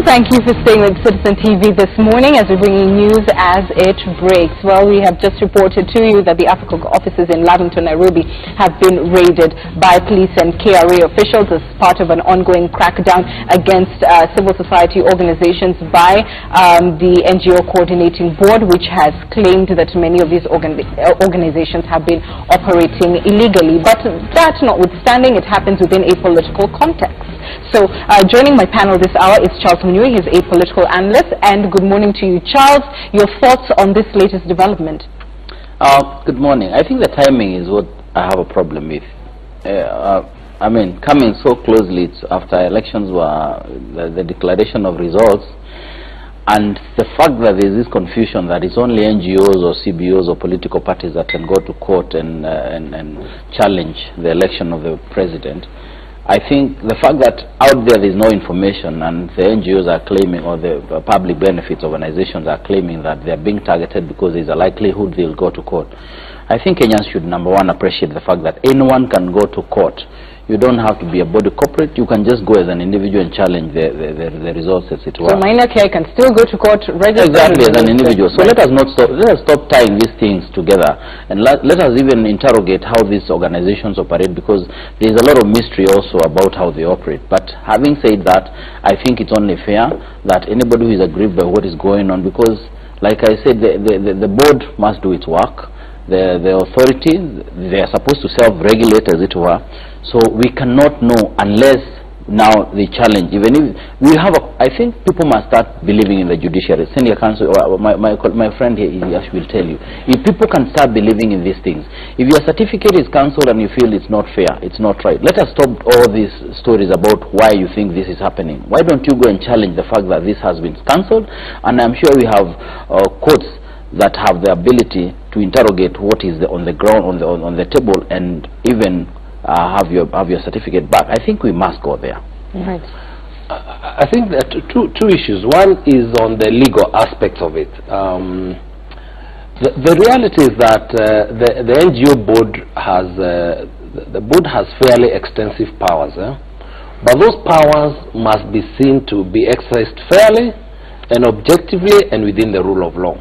Thank you for staying with Citizen TV this morning as we're bringing news as it breaks. Well, we have just reported to you that the AFRICOG offices in Lavington, Nairobi have been raided by police and KRA officials as part of an ongoing crackdown against civil society organizations by the NGO Coordinating Board, which has claimed that many of these organizations have been operating illegally. But that notwithstanding, it happens within a political context. So joining my panel this hour is Charles Munui. He's a political analyst. And good morning to you, Charles. Your thoughts on this latest development? Good morning. I think the timing is what I have a problem with. I mean, coming so closely after elections were the declaration of results, and the fact that there is this confusion that it's only NGOs or CBOs or political parties that can go to court and challenge the election of the president. I think the fact that out there is no information and the NGOs are claiming, or the public benefits organizations are claiming that they are being targeted because there is a likelihood they'll go to court. I think Kenyans should, number one, appreciate the fact that anyone can go to court. You don't have to be a body corporate. You can just go as an individual and challenge the results, as it were. So minor care can still go to court registered? Exactly, as an individual. So let us not stop. Let us stop tying these things together, and let us even interrogate how these organizations operate, because there is a lot of mystery also about how they operate. But having said that, I think it's only fair that anybody who is aggrieved by what is going on, because, like I said, the board must do its work. The authority, they are supposed to self-regulate, as it were. So we cannot know unless now they challenge. Even if we have, I think people must start believing in the judiciary. Senior counsel, my friend here will tell you, if people can start believing in these things, if your certificate is cancelled and you feel it's not fair, it's not right, let us stop all these stories about why you think this is happening. Why don't you go and challenge the fact that this has been cancelled? And I'm sure we have courts that have the ability to interrogate what is on the ground, on the table, and even have your certificate back. I think we must go there. Right. I think there are two issues. One is on the legal aspect of it. The reality is that the NGO board has fairly extensive powers, but those powers must be seen to be exercised fairly and objectively and within the rule of law.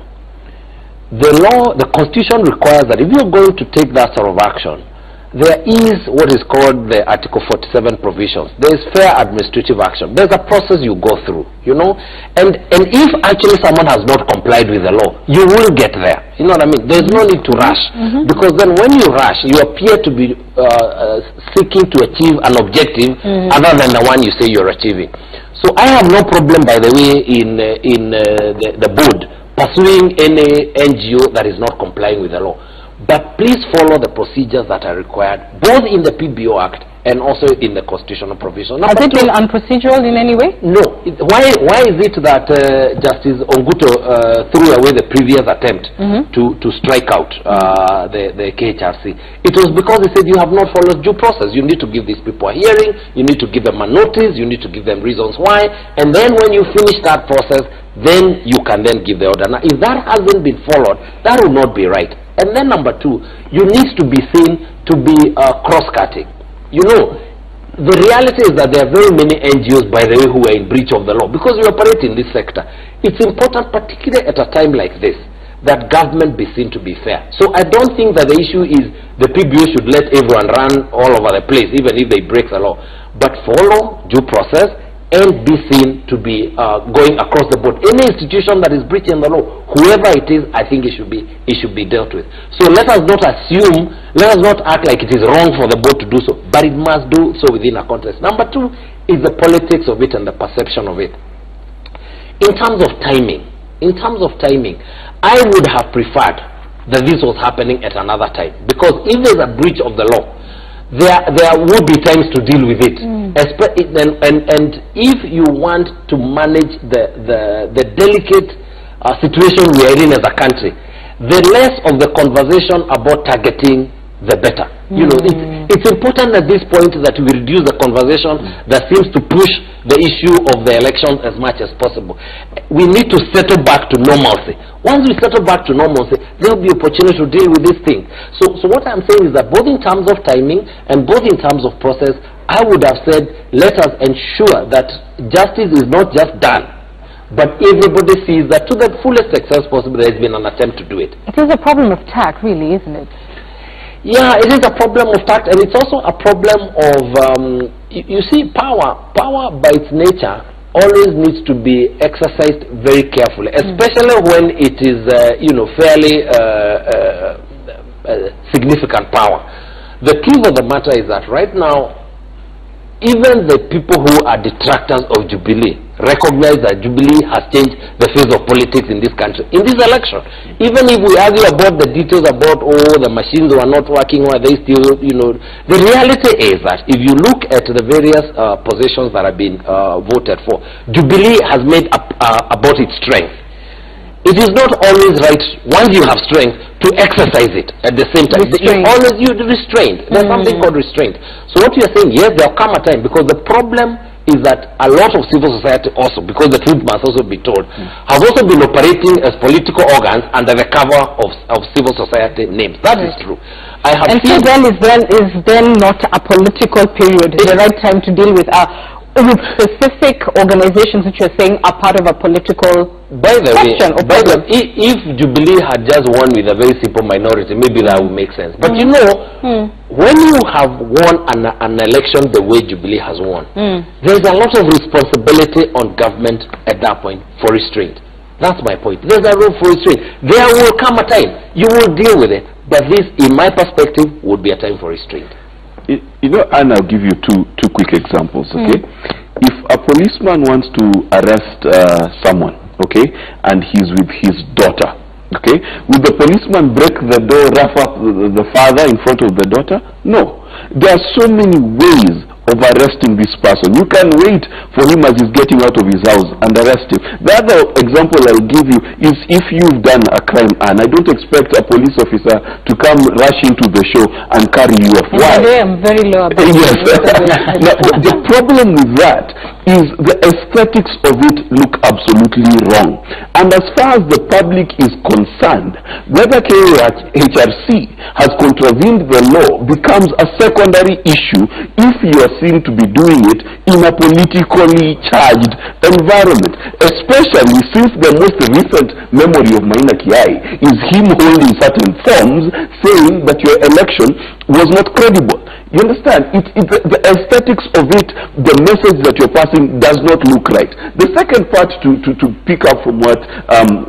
The Constitution requires that if you're going to take that sort of action, there is what is called the Article 47 provisions. There is fair administrative action. There's a process you go through, you know, and if actually someone has not complied with the law, you will get there. You know what I mean? There's no need to rush, because then when you rush, you appear to be seeking to achieve an objective other than the one you say you're achieving. So I have no problem, by the way, in the board pursuing any NGO that is not complying with the law. But please follow the procedures that are required, both in the PBO Act and also in the constitutional provision. Has it been unprocedural in any way? No. Why is it that Justice Onguto threw away the previous attempt to strike out the KHRC? It was because he said you have not followed due process. You need to give these people a hearing, you need to give them a notice, you need to give them reasons why, and then when you finish that process, then you can then give the order. Now, if that hasn't been followed, that will not be right. And then number two, you need to be seen to be cross-cutting. You know, the reality is that there are very many NGOs, by the way, who are in breach of the law because we operate in this sector. It's important, particularly at a time like this, that government be seen to be fair. So I don't think that the issue is the PBO should let everyone run all over the place, even if they break the law. But follow due process and be seen to be going across the board. Any institution that is breaching the law, whoever it is, I think it should be dealt with. So let us not assume, let us not act like it is wrong for the board to do so, but it must do so within a context. Number two is the politics of it and the perception of it. In terms of timing, I would have preferred that this was happening at another time, because if there's a breach of the law, there would be times to deal with it. And if you want to manage the delicate situation we are in as a country, the less of the conversation about targeting, the better. You know, it's important at this point that we reduce the conversation that seems to push the issue of the elections as much as possible. We need to settle back to normalcy. Once we settle back to normalcy, there will be opportunity to deal with this thing. So what I'm saying is that both in terms of timing and both in terms of process, I would have said, let us ensure that justice is not just done, but everybody sees that to the fullest extent possible there has been an attempt to do it. It is a problem of tact, really, isn't it? Yeah, it is a problem of tact, and it's also a problem of, you see, power by its nature always needs to be exercised very carefully, especially when it is, fairly significant power. The truth of the matter is that right now, even the people who are detractors of Jubilee recognize that Jubilee has changed the face of politics in this country, in this election. Even if we argue about the details about, the machines were not working, or they still, the reality is that if you look at the various positions that have been voted for, Jubilee has made about its strength. It is not always right, once you have strength, to exercise it at the same time. You're restrained. There's something called restraint. So what you're saying, yes, there will come a time, because the problem is that a lot of civil society also, because the truth must also be told, have also been operating as political organs under the cover of civil society names. That is true. And so then is then not a political period, the right time to deal with specific organizations which you're saying are part of a political question? If Jubilee had just won with a very simple minority, maybe that would make sense. But when you have won an election the way Jubilee has won, there's a lot of responsibility on government at that point for restraint. That's my point. There's a role for restraint. There will come a time you will deal with it, but this, in my perspective, would be a time for restraint. And I'll give you two quick examples, okay? If a policeman wants to arrest someone, okay, and he's with his daughter, okay, will the policeman break the door, rough up the father in front of the daughter? No. There are so many ways of arresting this person. You can wait for him as he's getting out of his house and arrest him. The other example I'll give you is if you've done a crime, and I don't expect a police officer to come rush into the show and carry you off. Why? I'm very low about yes. Now, the problem with that is the aesthetics of it look absolutely wrong. And as far as the public is concerned, whether KRA has contravened the law becomes a secondary issue if you are seen to be doing it in a politically charged environment, especially since the most recent memory of Maina Kiai is him holding certain forms saying that your election was not credible. You understand? The aesthetics of it, the message that you're passing does not look right. The second part to pick up from what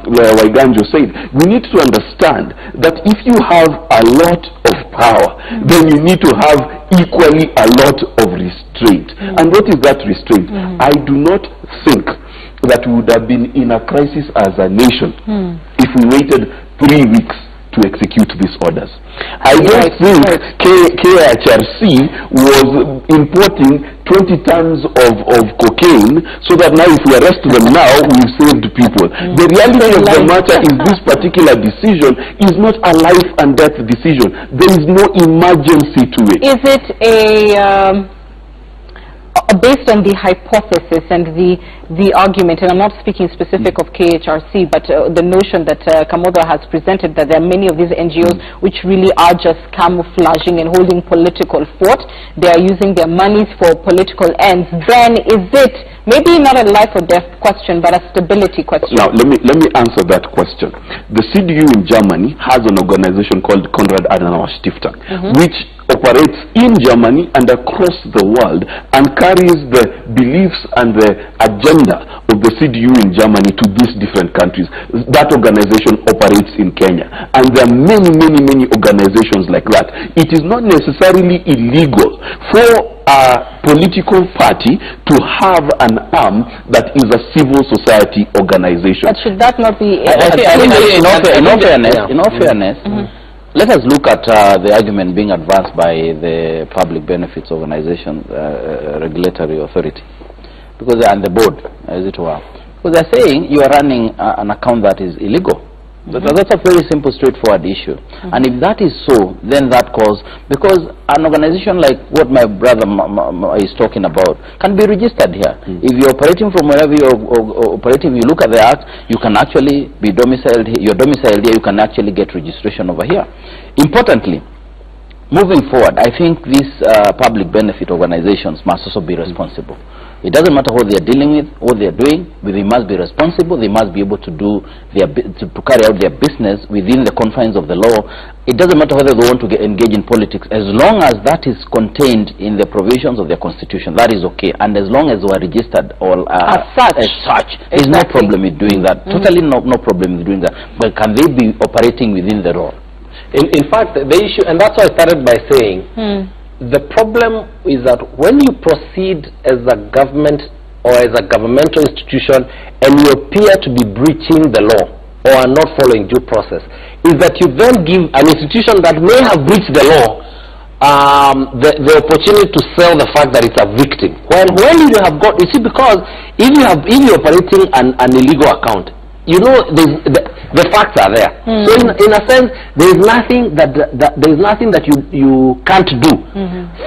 Waiganjo said, we need to understand that if you have a lot of power, then you need to have equally a lot of restraint. And what is that restraint? I do not think that we would have been in a crisis as a nation if we waited 3 weeks to execute these orders. I don't think KRA was importing 20 tons of cocaine so that now if we arrest them now, we've saved people. The reality of the matter is this particular decision is not a life and death decision. There is no emergency to it. Is it based on the hypothesis and the argument, and I'm not speaking specific of KHRC, but the notion that Kamodo has presented that there are many of these NGOs which really are just camouflaging and holding political fort. They are using their monies for political ends. Then is it maybe not a life or death question, but a stability question? Now, let me answer that question. The CDU in Germany has an organization called Konrad Adenauer Stiftung, which operates in Germany and across the world and carries the beliefs and the agenda of the CDU in Germany to these different countries. That organization operates in Kenya, and there are many organizations like that. It is not necessarily illegal for a political party to have an arm that is a civil society organization. But should that not be in all fairness, let us look at the argument being advanced by the Public Benefits Organization Regulatory Authority, and the board, as it were. Because they're saying you are running an account that is illegal. That's a very simple, straightforward issue. And if that is so, then that cause, because an organization like what my brother is talking about can be registered here. If you're operating from wherever you're operating, you look at the act, you can actually be domiciled here. You're domiciled here, you can actually get registration over here. Importantly, moving forward, I think these public benefit organizations must also be responsible. It doesn't matter what they are dealing with, what they are doing, but they must be responsible. They must be able to do to carry out their business within the confines of the law. It doesn't matter whether they want to engage in politics, as long as that is contained in the provisions of their constitution. That is okay, and as long as they are registered or as such, there's no problem with doing that. Totally no problem with doing that. But can they be operating within the law? In fact, the issue, and that's why I started by saying. The problem is that when you proceed as a government or as a governmental institution and you appear to be breaching the law or are not following due process, is that you then give an institution that may have breached the law the opportunity to sell the fact that it's a victim. When you have got, you see, because if you're operating an illegal account, you know, the facts are there. So in a sense, there is nothing that you can't do.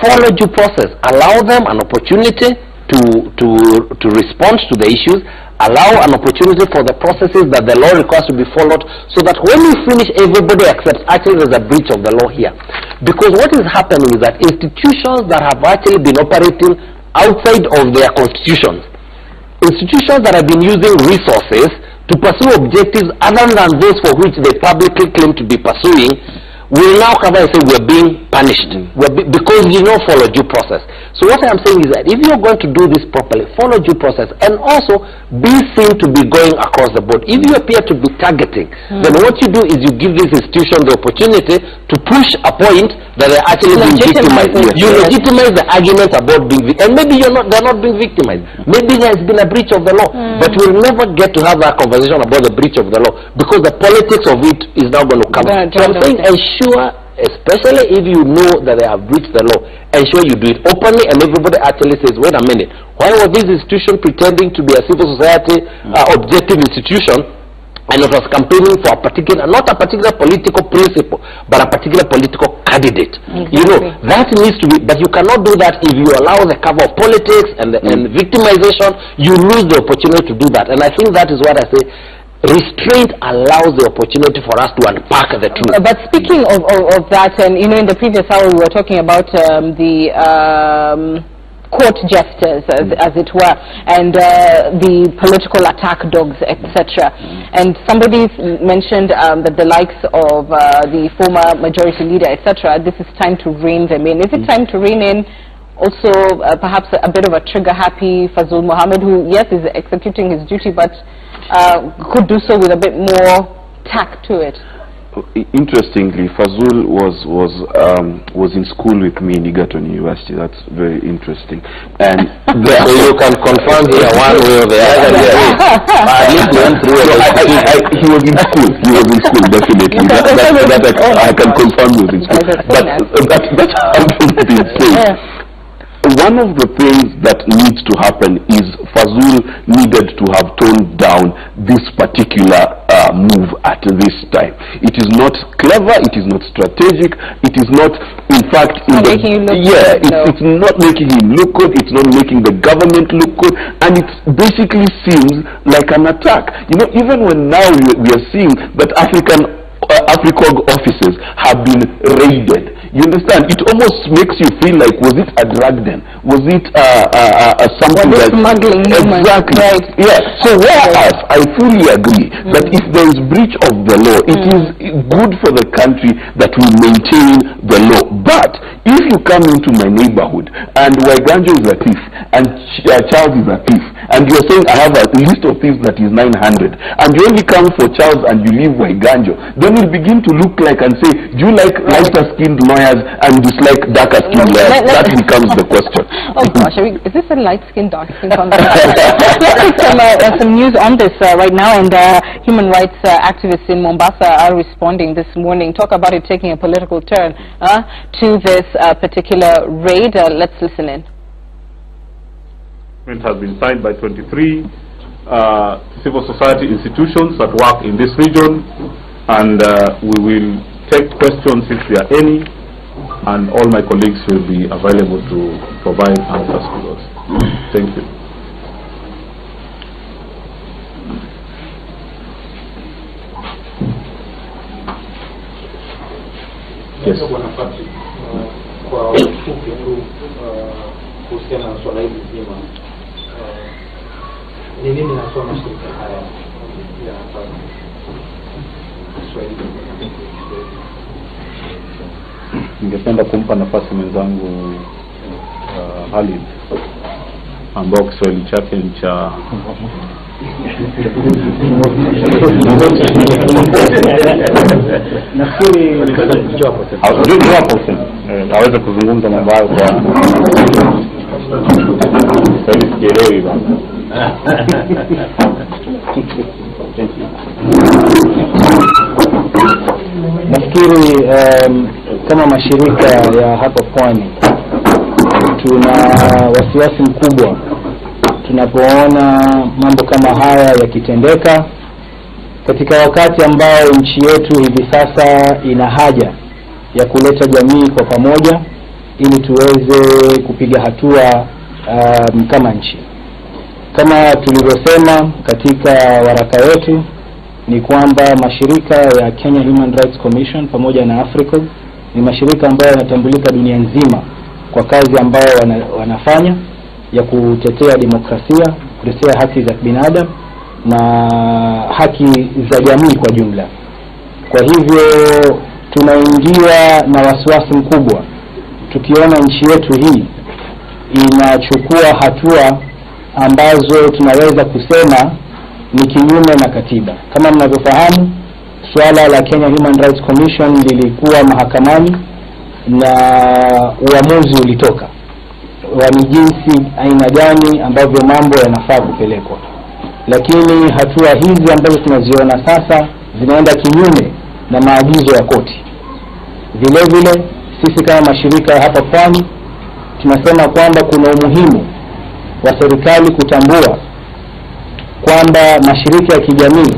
Follow due process. Allow them an opportunity to respond to the issues. Allow an opportunity for the processes that the law requires to be followed, so that when we finish, everybody accepts actually there's a breach of the law here. Because what is happening is that institutions that have actually been operating outside of their constitutions, institutions that have been using resources to pursue objectives other than those for which they publicly claim to be pursuing, will now come and say we're being punished because you don't follow due process. So what I'm saying is that if you're going to do this properly, follow due process, and also be seen to be going across the board. If you appear to be targeting, then what you do is you give this institution the opportunity to push a point that they're actually being victimized. You legitimize the argument about being victimized, and maybe they're not being victimized. Maybe there's been a breach of the law, but we'll never get to have that conversation about the breach of the law because the politics of it is now going to come. So I'm saying ensure, especially if you know that they have breached the law, ensure you do it openly and everybody actually says, wait a minute, why was this institution pretending to be a civil society objective institution, and it was campaigning for a particular, not a particular political principle, but a particular political candidate? You know, that needs to be, but you cannot do that if you allow the cover of politics and victimization. You lose the opportunity to do that, and I think that is what I say. Restraint allows the opportunity for us to unpack the truth. But speaking of that, and you know, in the previous hour we were talking about the court jesters, as it were, and the political attack dogs, etc. And somebody mentioned that the likes of the former majority leader, etc., this is time to rein them in. Is it time to rein in also perhaps a bit of a trigger-happy Fazul Mohammed, who, yes, is executing his duty, but could do so with a bit more tact to it? Interestingly, Fazul was in school with me in Egerton University. That's very interesting. And so you can confirm here one way or the other. He was in school. He was in school, definitely. I can confirm he was in school. But that having been said, one of the things that needs to happen is Fazul needed to have toned down this particular move at this time. It is not clever, it is not strategic, it is not, in fact, it's not making him look good, it's not making the government look good, and it basically seems like an attack. You know, even when now we are seeing that AFRICOG offices have been raided. You understand? It almost makes you feel like, was it a drug den? Was it something like smuggling? Exactly. Right. Yeah. So whereas I fully agree that if there is breach of the law, it is good for the country that we maintain the law. But if you come into my neighborhood and Waiganjo is a thief and Charles is a thief, and you're saying I have a list of thieves that is 900, and you only come for Charles and you leave Waiganjo, then we'll begin to look like and say, do you like lighter-skinned lawyers and dislike darker-skinned lawyers? That becomes the question. Oh gosh, is this a light-skinned, dark-skinned conversation? Let's take some news on this right now, and human rights activists in Mombasa are responding this morning. Talk about it taking a political turn to this particular raid. Let's listen in. Has been signed by 23 civil society institutions that work in this region, and we will take questions if there are any, and all my colleagues will be available to provide answers to those. Thank you. Yes. Kwa ufupi tu kuhusiana na swala hili zima, ni nini nasoma mashirika haya ya hapa Kiswahili? Ningependa kumpa nafasi mwenzangu Halid ambao Kiswahili chake ni cha nafikiri aweze kuzungumza mambo hayo kwa Kiswahili sikielewi bana. Nafikiri kama mashirika ya hapa pwani tuna wasiwasi mkubwa tunapoona mambo kama haya yakitendeka katika wakati ambao nchi yetu hivi sasa ina haja ya kuleta jamii kwa pamoja ili tuweze kupiga hatua kama nchi. Kama tulivyosema katika waraka wetu ni kwamba mashirika ya Kenya Human Rights Commission pamoja na AFRICOG ni mashirika ambayo yanatambulika dunia nzima kwa kazi ambayo wanafanya ya kutetea demokrasia, kutetea haki za binadamu na haki za jamii kwa jumla. Kwa hivyo tunaingiwa na wasiwasi mkubwa tukiona nchi yetu hii inachukua hatua ambazo tunaweza kusema ni kinyume na katiba. Kama mnavyofahamu, swala la Kenya Human Rights Commission lilikuwa mahakamani na uamuzi ulitoka ni jinsi aina gani ambavyo mambo yanafaa kupelekwa. Lakini hatua hizi ambazo tunaziona sasa zinaenda kinyume na maagizo ya koti. Vile vile sisi kama mashirika ya hapa pwani tunasema kwamba kuna umuhimu wa serikali kutambua kwamba mashirika ya kijamii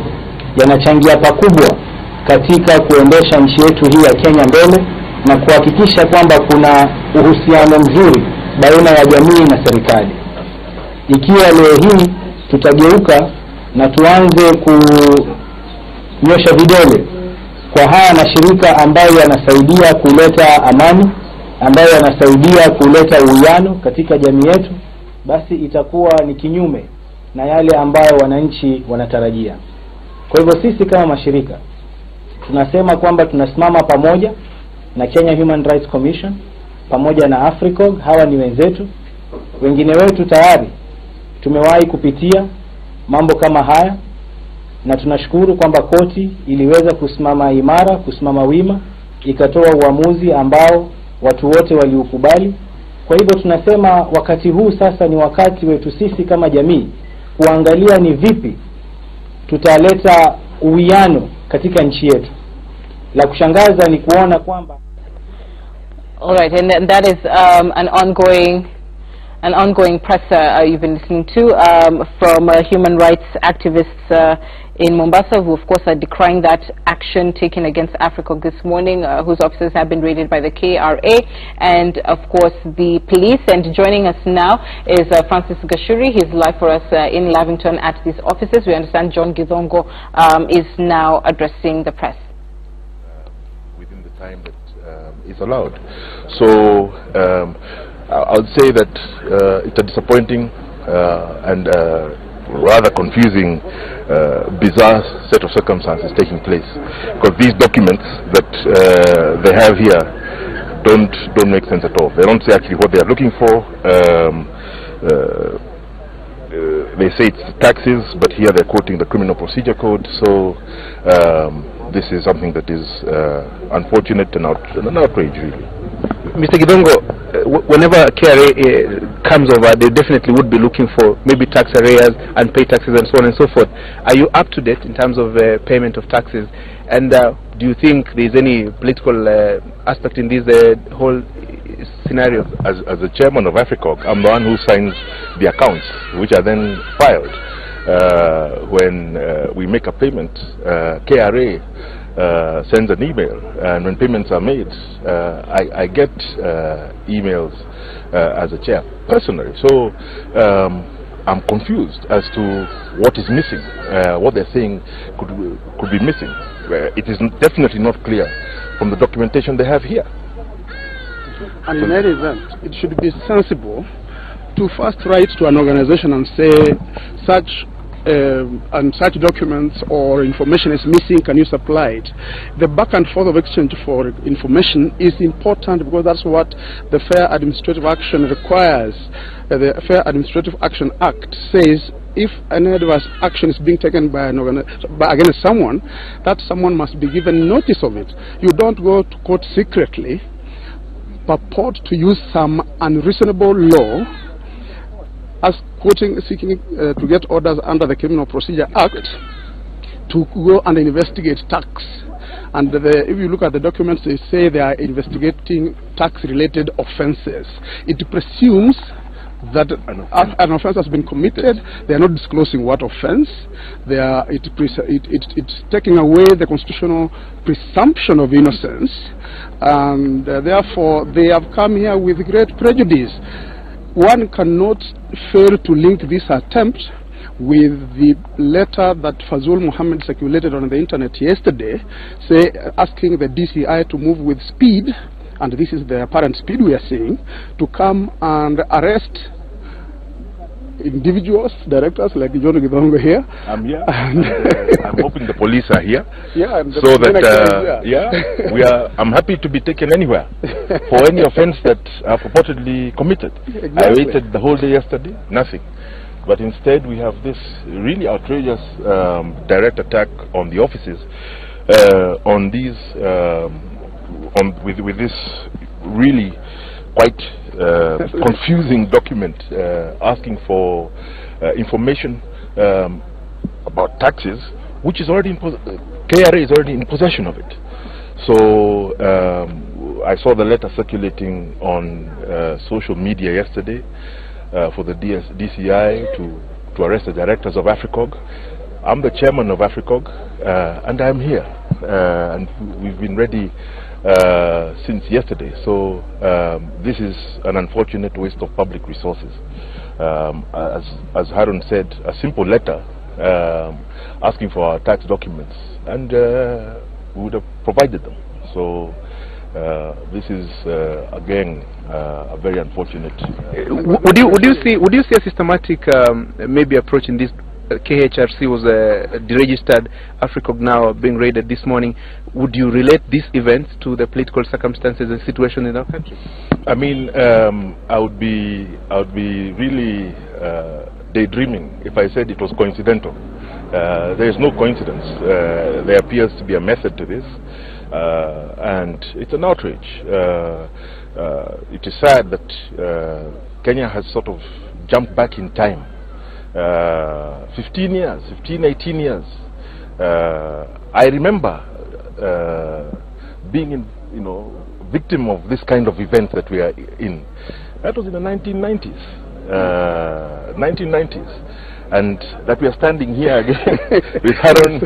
yanachangia pakubwa katika kuendesha nchi yetu hii ya Kenya mbele na kuhakikisha kwamba kuna uhusiano mzuri baina ya jamii na serikali. Ikiwa leo hii tutageuka na tuanze kunyosha vidole kwa haya mashirika ambayo yanasaidia kuleta amani, ambayo yanasaidia kuleta uwiano katika jamii yetu, basi itakuwa ni kinyume na yale ambayo wananchi wanatarajia. Kwa hivyo sisi kama mashirika tunasema kwamba tunasimama pamoja na Kenya Human Rights Commission pamoja na AFRICOG. Hawa ni wenzetu, wengine wetu tayari tumewahi kupitia mambo kama haya, na tunashukuru kwamba koti iliweza kusimama imara, kusimama wima, ikatoa uamuzi ambao watu wote waliukubali. Kwa hivyo tunasema wakati huu sasa ni wakati wetu sisi kama jamii kuangalia ni vipi tutaleta uwiano katika nchi yetu. La kushangaza ni kuona kwamba Alright, and that is an ongoing presser you've been listening to from human rights activists in Mombasa, who of course are decrying that action taken against AFRICOG this morning, whose offices have been raided by the KRA and of course the police. And joining us now is Francis Gashuri. He's live for us in Lavington at these offices. We understand John Githongo is now addressing the press within the time that is allowed. So I would say that it's a disappointing and rather confusing, bizarre set of circumstances taking place, because these documents that they have here don't make sense at all. They don't say actually what they are looking for. They say it's taxes, but here they're quoting the Criminal Procedure Code. So this is something that is unfortunate and an outrage, really. Mr. Githongo, whenever KRA comes over, they definitely would be looking for maybe tax arrears, unpaid taxes and so on and so forth. Are you up to date in terms of payment of taxes? And do you think there's any political aspect in this whole scenario? As the chairman of AFRICOG, I'm the one who signs the accounts, which are then filed. When we make a payment, KRA sends an email, and when payments are made, I get emails as a chair personally. So I'm confused as to what is missing, what they're saying could be missing. It is definitely not clear from the documentation they have here. And in any event, it should be sensible to first write to an organization and say such documents or information is missing, can you supply it? The back and forth of exchange for information is important because that's what the Fair Administrative Action requires. The Fair Administrative Action Act says if an adverse action is being taken by an against someone, that someone must be given notice of it. You don't go to court secretly, purport to use some unreasonable law as seeking to get orders under the Criminal Procedure Act to go and investigate tax. And if you look at the documents, they say they are investigating tax-related offences. It presumes that an offence has been committed. They are not disclosing what offence. It's taking away the constitutional presumption of innocence, and therefore they have come here with great prejudice. One cannot fail to link this attempt with the letter that Fazul Muhammad circulated on the internet yesterday, asking the DCI to move with speed, and this is the apparent speed we are seeing, to come and arrest individuals, directors like John Gidongo here. I'm here. I'm hoping the police are here. Yeah, so that I'm happy to be taken anywhere for any offense that are purportedly committed. Exactly. I waited the whole day yesterday, nothing. But instead we have this really outrageous direct attack on the offices, on these, with this really quite confusing document asking for information about taxes, which is already KRA is already in possession of it. So I saw the letter circulating on social media yesterday for the DCI to arrest the directors of AFRICOG. I'm the chairman of AFRICOG, and I'm here, and we've been ready since yesterday. So this is an unfortunate waste of public resources. As Harun said, a simple letter asking for our tax documents, and we would have provided them. So this is again a very unfortunate. Would you see a systematic maybe approach in this? KHRC was deregistered, AFRICOG now being raided this morning. Would you relate these events to the political circumstances and situation in our country? I mean, I would be really daydreaming if I said it was coincidental. There is no coincidence. There appears to be a method to this, and it's an outrage. It is sad that Kenya has sort of jumped back in time. 18 years. I remember being victim of this kind of event that we are in. That was in the 1990s. And that we are standing here again with Harun,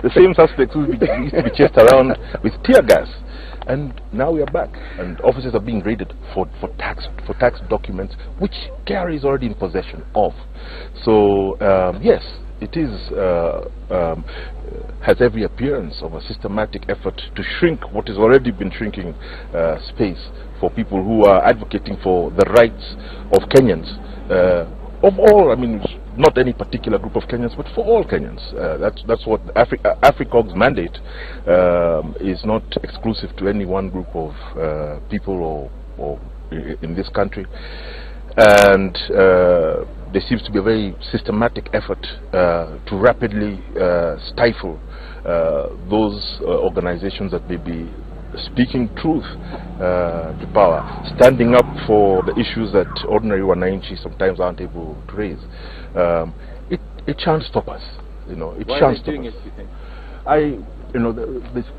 the same suspects who used to be chased around with tear gas. And now we are back, and officers are being raided for tax documents, which KRA is already in possession of. So yes, it is has every appearance of a systematic effort to shrink what has already been shrinking space for people who are advocating for the rights of Kenyans, of all. I mean, not any particular group of Kenyans, but for all Kenyans. That's what AFRICOG's mandate is not exclusive to any one group of people or in this country. And there seems to be a very systematic effort to rapidly stifle those organizations that may be speaking truth to power, standing up for the issues that ordinary wananchi sometimes aren't able to raise. It shan't stop us, It shan't stop us. Why are they doing it, do you think? There's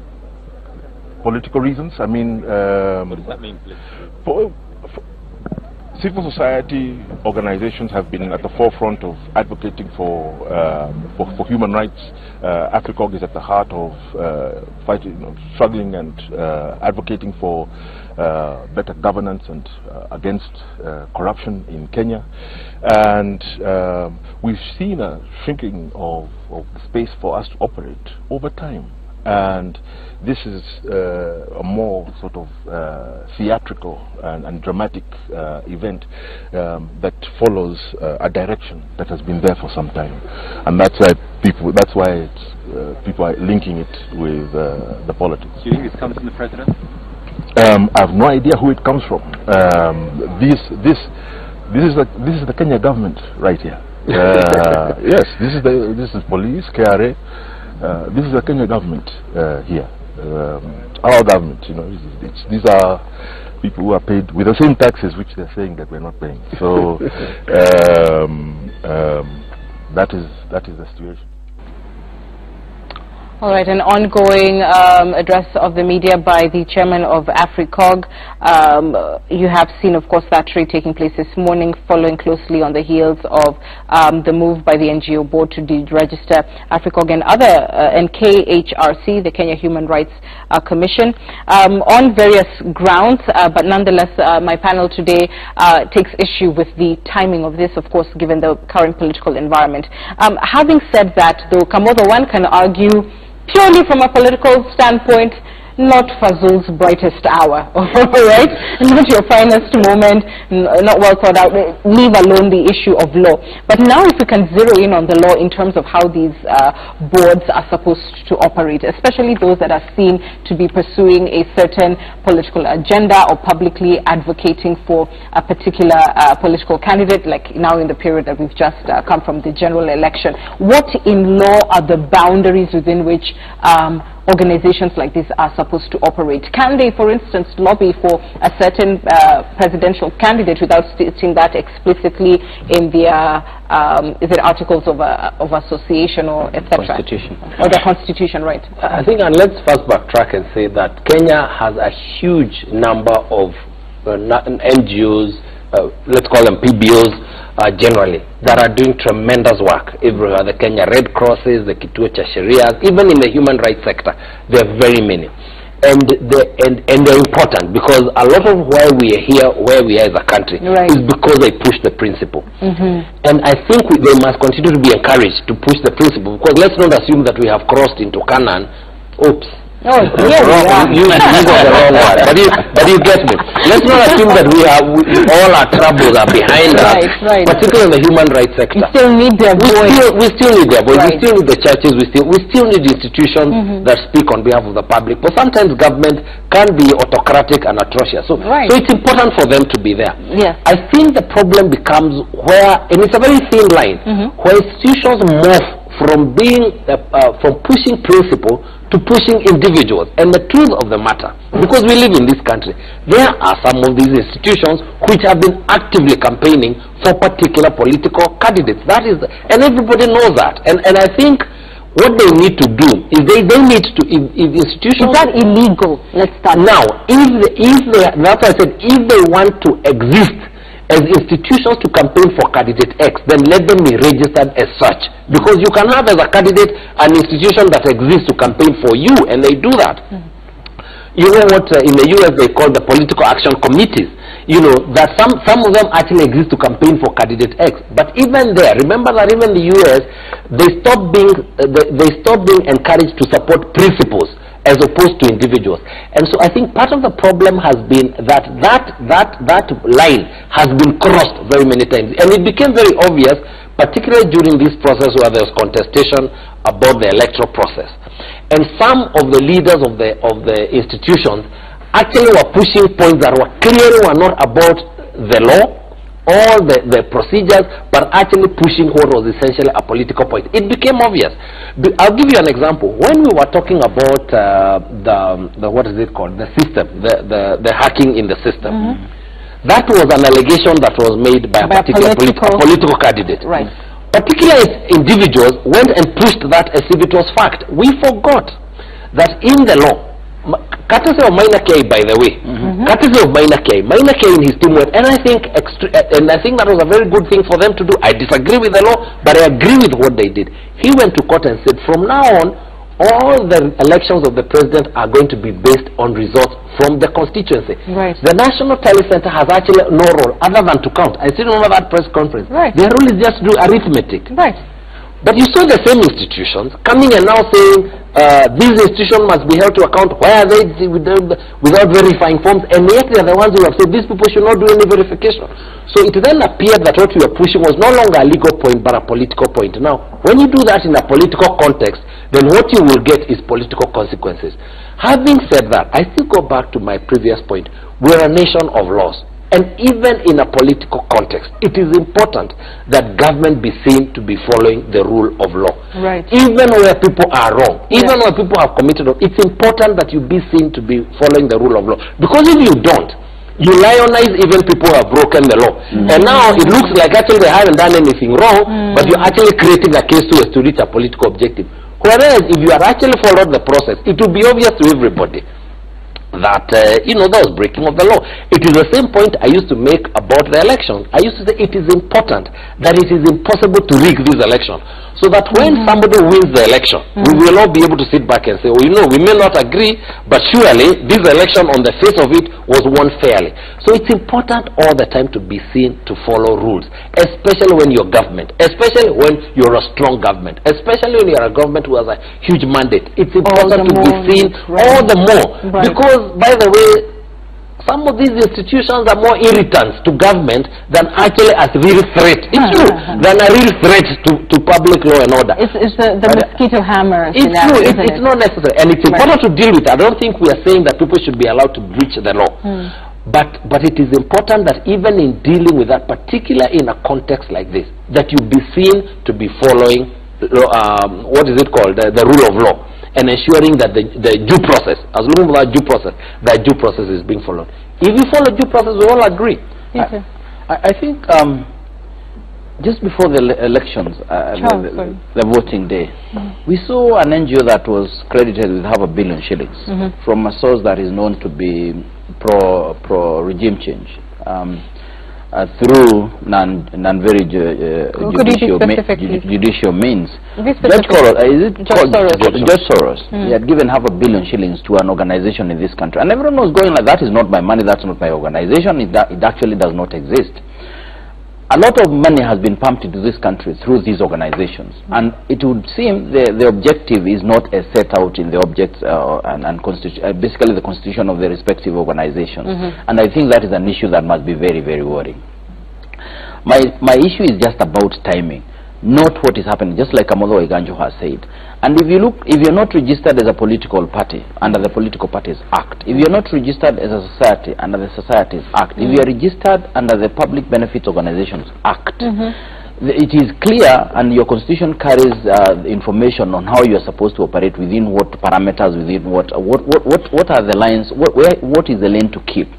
political reasons. I mean, what does that mean, please? Civil society organizations have been at the forefront of advocating for human rights. AFRICOG is at the heart of fighting, struggling and advocating for better governance and against corruption in Kenya. And we've seen a shrinking of the space for us to operate over time. And this is a more sort of theatrical and dramatic event that follows a direction that has been there for some time, and that's why people are linking it with the politics. Do you think it comes from the president? I have no idea who it comes from. This is the Kenya government right here. Yes, this is police, KRA. This is the Kenya government here. Our government, you know, these are people who are paid with the same taxes which they're saying that we're not paying. So that is the situation. All right, an ongoing address of the media by the chairman of AFRICOG. You have seen, of course, that trade taking place this morning, following closely on the heels of the move by the NGO board to deregister AFRICOG and KHRC, the Kenya Human Rights Commission, on various grounds. But nonetheless, my panel today takes issue with the timing of this, of course, given the current political environment. Having said that, though, Kamodo, one can argue purely from a political standpoint, not Fazul's brightest hour, right? Not your finest moment, not well thought out, leave alone the issue of law. But now if we can zero in on the law in terms of how these boards are supposed to operate, especially those that are seen to be pursuing a certain political agenda or publicly advocating for a particular political candidate, like now in the period that we've just come from the general election. What in law are the boundaries within which organizations like this are supposed to operate? Can they, for instance, lobby for a certain presidential candidate without stating that explicitly in their is it articles of association or etc.? Constitution. Or the constitution, right? I think, and let's first backtrack and say that Kenya has a huge number of NGOs, let's call them PBOs, generally, that are doing tremendous work everywhere. The Kenya Red Crosses, the Kituo cha Sheria, even in the human rights sector, there are very many. And they're important because a lot of why we are here, where we are as a country, is because they push the principle. And I think they must continue to be encouraged to push the principle, because let's not assume that we have crossed into Canaan. Oops. Oh, yeah, you got the wrong one. But you get me. Let's not assume that all our troubles are behind us, particularly in the human rights sector. We still need their voice. We still need their voice. We still need the churches. We still need institutions that speak on behalf of the public. But sometimes government can be autocratic and atrocious. So it's important for them to be there. Yes. I think the problem becomes where, and it's a very thin line, where institutions morph from being from pushing principle to pushing individuals. And the truth of the matter, because we live in this country, there are some of these institutions which have been actively campaigning for particular political candidates. That is, and everybody knows that. And I think what they need to do is they need to, if institutions... Is that illegal? Let's start. Now, that's why I said, if they want to exist as institutions to campaign for candidate X, then let them be registered as such. Because you can have as a candidate an institution that exists to campaign for you, and they do that. You know what in the US they call the political action committees. You know that some of them actually exist to campaign for candidate X. But even there, remember that even the US, they stopped being encouraged to support principles as opposed to individuals. And so I think part of the problem has been that line has been crossed very many times. And it became very obvious, particularly during this process where there was contestation about the electoral process. And some of the leaders of the institutions actually were pushing points that were clearly not about the law, all the procedures, but actually pushing what was essentially a political point. It became obvious. I'll give you an example. When we were talking about the what is it called? The system, the hacking in the system. That was an allegation that was made by a particular political candidate. Right. Particularly individuals went and pushed that as if it was fact. We forgot that in the law, courtesy of Minor K, by the way, courtesy of Minor K in his team went, and I think that was a very good thing for them to do. I disagree with the law, but I agree with what they did. He went to court and said, from now on, all the elections of the president are going to be based on results from the constituency. Right. The National Tally Center has actually no role other than to count. I still remember that press conference. Right. Their role is just to do arithmetic. Right. But you saw the same institutions coming and now saying these institutions must be held to account. Why are they without verifying forms? And yet they are the ones who have said these people should not do any verification. So it then appeared that what we were pushing was no longer a legal point but a political point. Now, when you do that in a political context, then what you will get is political consequences. Having said that, I still go back to my previous point. We're a nation of laws. And even in a political context, it is important that government be seen to be following the rule of law. Right. Even where people are wrong, even where people have committed wrong, it's important that you be seen to be following the rule of law. Because if you don't, you lionize even people who have broken the law. And now it looks like actually they haven't done anything wrong, but you're actually creating a case to reach a political objective. Whereas if you had actually followed the process, it would be obvious to everybody that there was breaking of the law. It is the same point I used to make about the election. I used to say it is important that it is impossible to rig this election, so that when somebody wins the election, we will all be able to sit back and say, oh, we may not agree, but surely this election on the face of it was won fairly. So it's important all the time to be seen to follow rules, especially when you're government, especially when you're a strong government, especially when you're a government who has a huge mandate. It's important to be seen all the more, because by the way, some of these institutions are more irritants to government than actually as real threat. It's true, than a real threat to public law and order. It's the mosquito hammer. It's true. It's not necessary, and it's important to deal with it. I don't think we are saying that people should be allowed to breach the law. But it is important that even in dealing with that, particularly in a context like this, that you be seen to be following what is it called, the rule of law, and ensuring that the due process, as long as that due process is being followed. If you follow due process, we all agree. I think just before the elections, the voting day, we saw an NGO that was credited with $500 million from a source that is known to be pro regime change. Through non-very judicial means. George Soros, he had given $500 million to an organization in this country, and everyone was going like, that is not my money, that's not my organization, it actually does not exist. A lot of money has been pumped into this country through these organizations, and it would seem the objective is not as set out in the objects basically the constitution of the respective organizations. And I think that is an issue that must be very, very worrying. My issue is just about timing, not what is happening, just like Amodo Iganjo has said. And if you look, if you're not registered as a political party under the Political Parties Act, if you're not registered as a society under the Societies Act, if you are registered under the Public Benefits Organizations Act, it is clear, and your constitution carries information on how you are supposed to operate, within what parameters, within what are the lines, what is the lane to keep.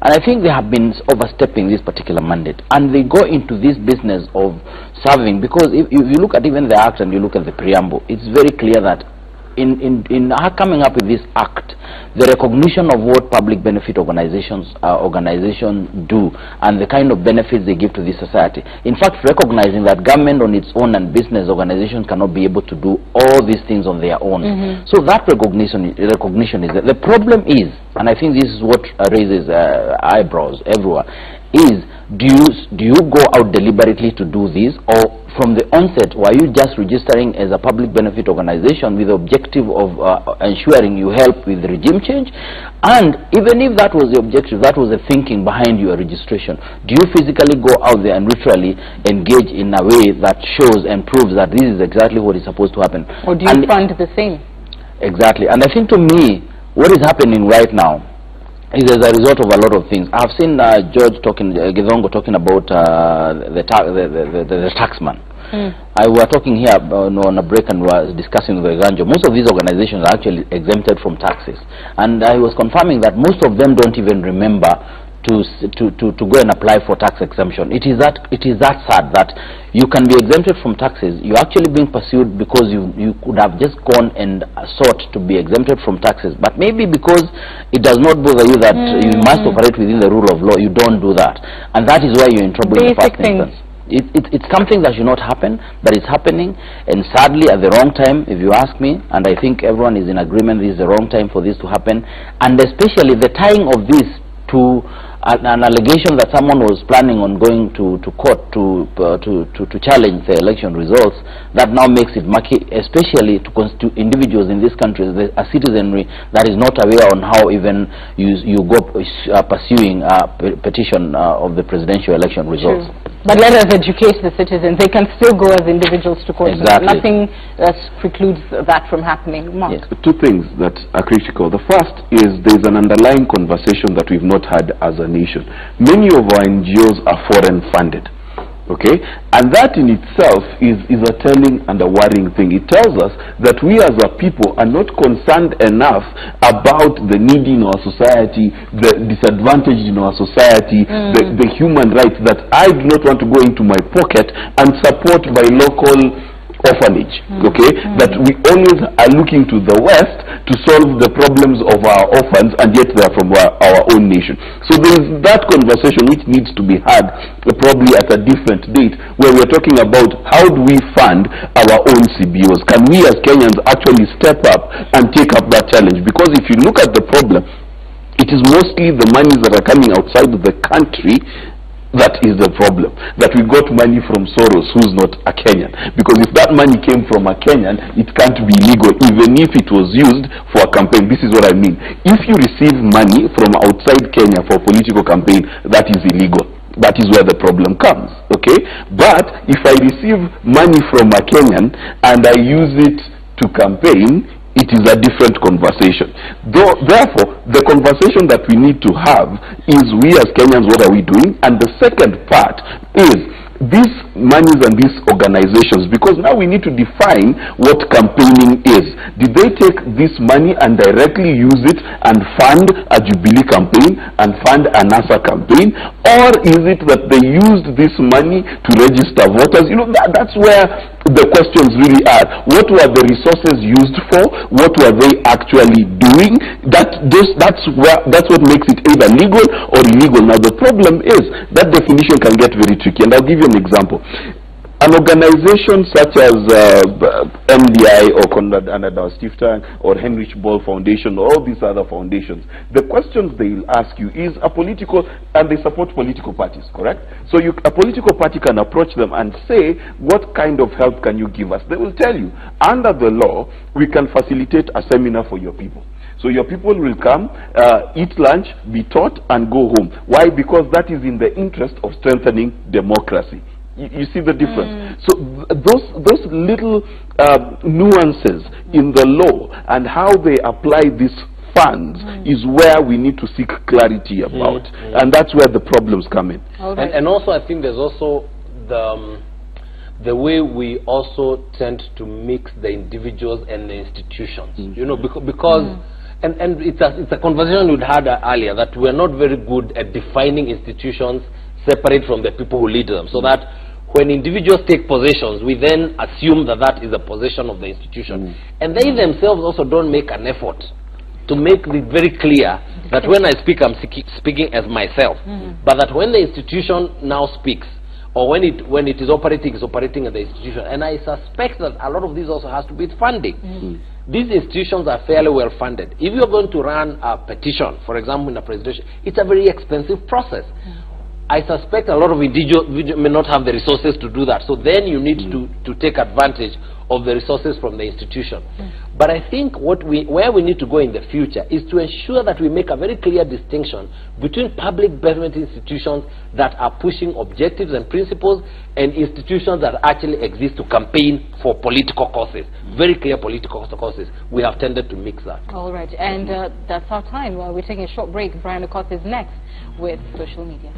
And I think they have been overstepping this particular mandate, and they go into this business of serving, because if you look at even the act and you look at the preamble, it's very clear that in coming up with this act, the recognition of what public benefit organizations do and the kind of benefits they give to the society. In fact, recognizing that government on its own and business organizations cannot be able to do all these things on their own. So that recognition is there. The problem is, and I think this is what raises eyebrows everywhere, is do you go out deliberately to do this, or from the onset were you just registering as a public benefit organization with the objective of ensuring you help with regime change? And even if that was the objective, that was the thinking behind your registration, do you physically go out there and literally engage in a way that shows and proves that this is exactly what is supposed to happen? Or do you fund the same? Exactly. And I think, to me, what is happening right now is as a result of a lot of things. I've seen George Githongo talking about the taxman. I were talking here on a break, and we were discussing with Ganjo. Most of these organizations are actually exempted from taxes, and I was confirming that most of them don't even remember to go and apply for tax exemption. It is that sad that you can be exempted from taxes. You're actually being pursued because you could have just gone and sought to be exempted from taxes, but maybe because it does not bother you that you must operate within the rule of law, you don't do that, and that is why you're in trouble in the first instance. It's something that should not happen, but it's happening, and sadly at the wrong time, if you ask me, and I think everyone is in agreement this is the wrong time for this to happen, and especially the tying of this to an allegation that someone was planning on going to court to challenge the election results, that now makes it murky, especially to individuals in this country, a citizenry that is not aware on how even you go pursuing a petition of the presidential election results. True. But let us educate the citizens. They can still go as individuals to court. Exactly. Nothing precludes that from happening. Mark. Yes. Two things that are critical. The first is there's an underlying conversation that we've not had as a nation. Many of our NGOs are foreign funded. Okay, and that in itself is a telling and a worrying thing. It tells us that we as a people are not concerned enough about the needy in our society, the disadvantaged in our society, the human rights, that I do not want to go into my pocket and support by local orphanage, okay, that we always are looking to the West to solve the problems of our orphans, and yet they are from our own nation. So there is that conversation which needs to be had probably at a different date, where we are talking about how do we fund our own CBOs. Can we as Kenyans actually step up and take up that challenge? Because if you look at the problem, it is mostly the monies that are coming outside of the country that is the problem. That we got money from Soros, who's not a Kenyan. Because if that money came from a Kenyan, it can't be legal, even if it was used for a campaign. This is what I mean. If you receive money from outside Kenya for a political campaign, that is illegal. That is where the problem comes, okay? But if I receive money from a Kenyan and I use it to campaign, it is a different conversation. Therefore, the conversation that we need to have is, we as Kenyans, what are we doing? And the second part is these monies and these organizations, because now we need to define what campaigning is. Did they take this money and directly use it and fund a Jubilee campaign and fund a NASA campaign? Or is it that they used this money to register voters? You know, that's where the questions really are. What were the resources used for? What were they actually doing? That's what makes it either legal or illegal. Now the problem is that definition can get very tricky, and I'll give you an example. An organization such as MDI or Konrad Adenauer Stiftung or Heinrich Böll Foundation or all these other foundations, the questions they'll ask you is a political, and they support political parties, correct? So a political party can approach them and say, what kind of help can you give us? They will tell you, under the law, we can facilitate a seminar for your people. So your people will come, eat lunch, be taught, and go home. Why? Because that is in the interest of strengthening democracy. You see the difference? So those little nuances in the law and how they apply these funds is where we need to seek clarity about. And that's where the problems come in. Okay. And also I think there's also the way we also tend to mix the individuals and the institutions. You know, because and it's a conversation we had earlier, that we're not very good at defining institutions separate from the people who lead them, so that when individuals take positions, we then assume that that is a position of the institution. And they themselves also don't make an effort to make it very clear that when I speak, I'm speaking as myself, but that when the institution now speaks, or when it is operating as the institution. And I suspect that a lot of this also has to do with funding. These institutions are fairly well funded. If you're going to run a petition, for example, in a presidential, it's a very expensive process. I suspect a lot of individuals may not have the resources to do that. So then you need to take advantage of the resources from the institution. But I think where we need to go in the future is to ensure that we make a very clear distinction between public government institutions that are pushing objectives and principles and institutions that actually exist to campaign for political causes, very clear political causes. We have tended to mix that. All right, and that's our time. We're taking a short break. Brian, of course, is next with social media.